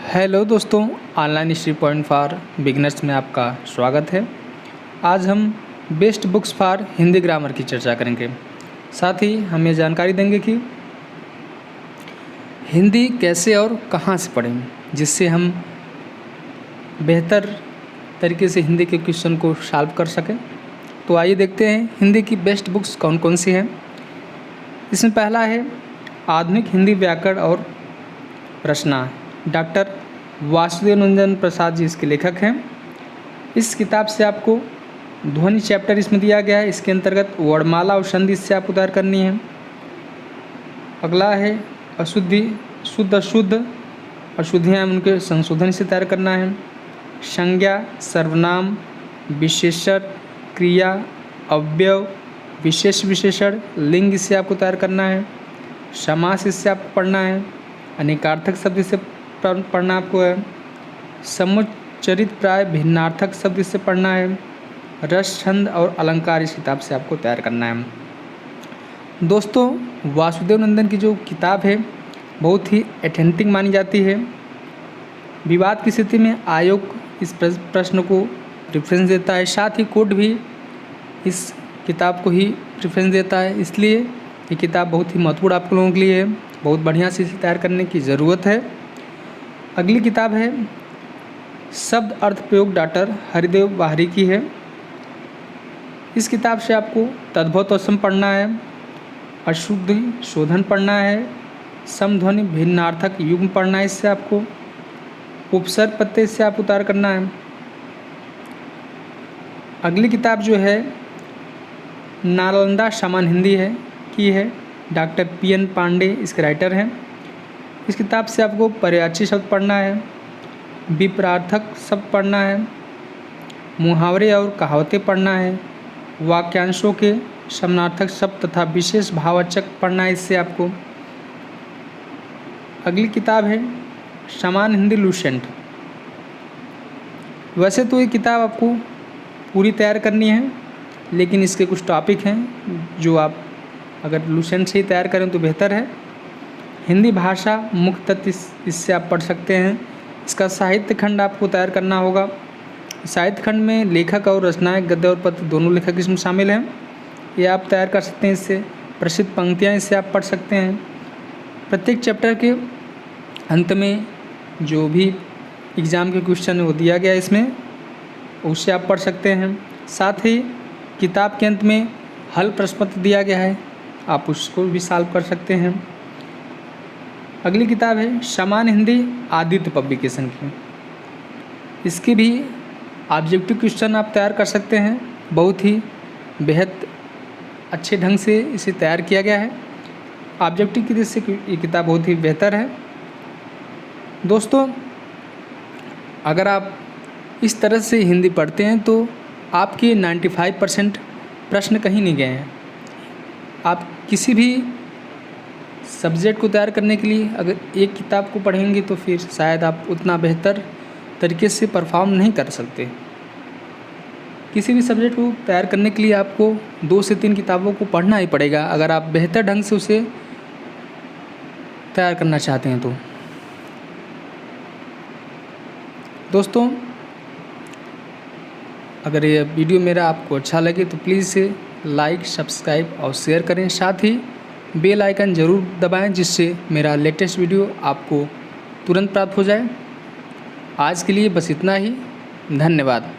Hello दोस्तों, online history point for beginners में आपका स्वागत है। आज हम best books for Hindi grammar की चर्चा करेंगे। साथ ही हम ये जानकारी देंगे कि हिंदी कैसे और कहाँ से पढ़ें जिससे हम बेहतर तरीके से हिंदी के क्वेश्चन को सॉल्व कर सकें। तो आइए देखते हैं हिंदी की बेस्ट बुक्स कौन कौन सी हैं। इसमें पहला है आधुनिक हिंदी व्याकरण और रचना। डॉक्टर वासुदेव नंदन प्रसाद जी इसके लेखक हैं। इस किताब से आपको ध्वनि चैप्टर इसमें दिया गया है। इसके अंतर्गत वर्णमाला और संधि से आप उतार करनी है। अगला है अशुद्धि, शुद्ध अशुद्ध, अशुद्धियाँ उनके संशोधन से तैयार करना है। संज्ञा, सर्वनाम, विशेषण, क्रिया, अव्यय, विशेष विशेषण, लिंग इससे आपको तैयार करना है। समास इससे आपको पढ़ना है। अनेकार्थक शब्द इससे पढ़ना आपको है। समुच्चरित प्राय भिन्नार्थक शब्द इससे पढ़ना है। रस, छंद और अलंकार इस किताब से आपको तैयार करना है। दोस्तों, वासुदेव नंदन की जो किताब है बहुत ही ऑथेंटिक मानी जाती है। विवाद की स्थिति में आयोग इस प्रश्न को प्रेफरेंस देता है। साथ ही कोर्ट भी इस किताब को ही प्रेफरेंस देता है। इसलिए ये किताब बहुत ही महत्वपूर्ण आप लोगों के लिए है। बहुत बढ़िया से इसे तैयार करने की ज़रूरत है। अगली किताब है शब्द अर्थ प्रयोग, डॉक्टर हरिदेव बाहरी की है। इस किताब से आपको तद्भव तत्सम पढ़ना है। अशुद्धि शोधन पढ़ना है। समध्वनि भिन्नार्थक युग्म पढ़ना है। इससे आपको उपसर्ग प्रत्यय से आप उतार करना है। अगली किताब जो है नालंदा सामान्य हिंदी है की है। Doctor PN. पांडे इसके राइटर हैं। इस किताब से आपको पर्यायवाची शब्द पढ़ना है। विपरार्थक शब्द पढ़ना है। मुहावरे और कहावतें पढ़ना है। वाक्यांशों के समानार्थक शब्द तथा विशेष भाववाचक पढ़ना है। इससे आपको अगली किताब है सामान्य हिंदी लुसेंट। वैसे तो ये किताब आपको पूरी तैयार करनी है, लेकिन इसके कुछ टॉपिक हैं जो आप अगर लुसेंट से ही तैयार करें तो बेहतर है। हिंदी भाषा मुख्य तत्व इससे आप पढ़ सकते हैं। इसका साहित्य खंड आपको तैयार करना होगा। साहित्य खंड में लेखक और रचनाएं, गद्य और पद्य दोनों लेखक इसमें शामिल हैं। ये आप तैयार कर सकते हैं। इससे प्रसिद्ध पंक्तियाँ इससे आप पढ़ सकते हैं। प्रत्येक चैप्टर के अंत में जो भी एग्ज़ाम के क्वेश्चन है वो दिया गया है इसमें, उससे आप पढ़ सकते हैं। साथ ही किताब के अंत में हल प्रश्न पत्र दिया गया है, आप उसको भी सॉल्व कर सकते हैं। अगली किताब है सामान्य हिंदी आदित्य पब्लिकेशन की। इसकी भी ऑब्जेक्टिव क्वेश्चन आप तैयार कर सकते हैं। बहुत ही बेहद अच्छे ढंग से इसे तैयार किया गया है। ऑब्जेक्टिव की दृष्टि से ये किताब बहुत ही बेहतर है। दोस्तों, अगर आप इस तरह से हिंदी पढ़ते हैं तो आपके 95% प्रश्न कहीं नहीं गए हैं। आप किसी भी सब्जेक्ट को तैयार करने के लिए अगर एक किताब को पढ़ेंगे तो फिर शायद आप उतना बेहतर तरीके से परफॉर्म नहीं कर सकते। किसी भी सब्जेक्ट को तैयार करने के लिए आपको 2 से 3 किताबों को पढ़ना ही पड़ेगा अगर आप बेहतर ढंग से उसे तैयार करना चाहते हैं तो। दोस्तों, अगर ये वीडियो मेरा आपको अच्छा लगे तो प्लीज़ इसे लाइक, सब्सक्राइब और शेयर करें। साथ ही बेल आइकन ज़रूर दबाएं जिससे मेरा लेटेस्ट वीडियो आपको तुरंत प्राप्त हो जाए। आज के लिए बस इतना ही। धन्यवाद।